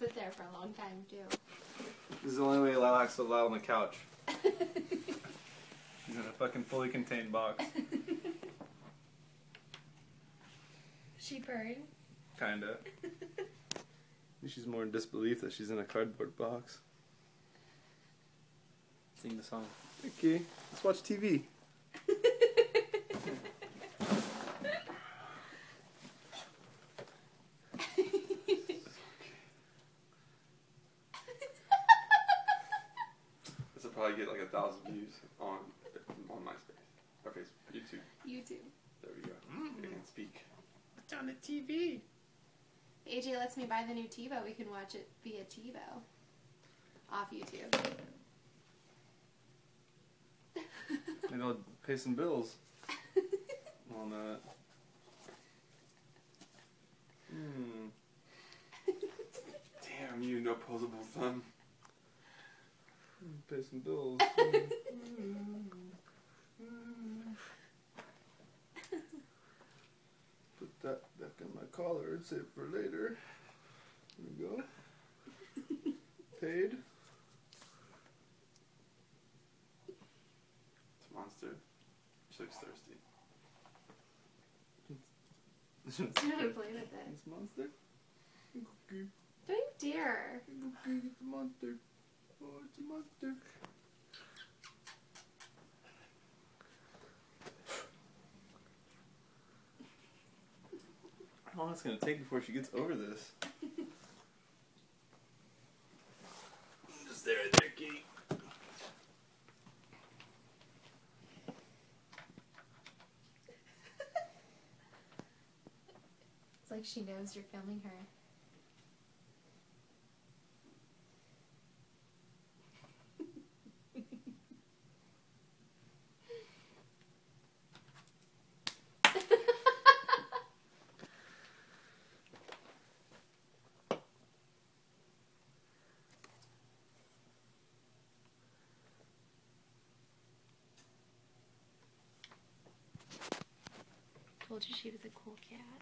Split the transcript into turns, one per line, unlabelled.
sit there for a long time, too.
This is the only way Lilac's allowed on the couch. She's in a fucking fully contained box.
She purring?
Kinda. She's more in disbelief that she's in a cardboard box. Sing the song. Okay, let's watch TV. This will probably get like 1,000 views on MySpace or Facebook, YouTube. There we go. I can speak. What's on the TV?
AJ lets me buy the new TiVo. We can watch it via TiVo. Off YouTube.
Maybe I'll pay some bills on that. Damn you, no posable thumb. Pay some bills. Put that back in my collar and save for later. There we go. Paid. It's a monster. She looks thirsty.
I haven't played with it.
It's a monster. Cookie.
Don't you dare.
Cookie, it's a monster. Oh, it's a monster. How long is it going to take before she gets over this? Just there, Kitty.
It's like she knows you're filming her. Told you she was a cool cat.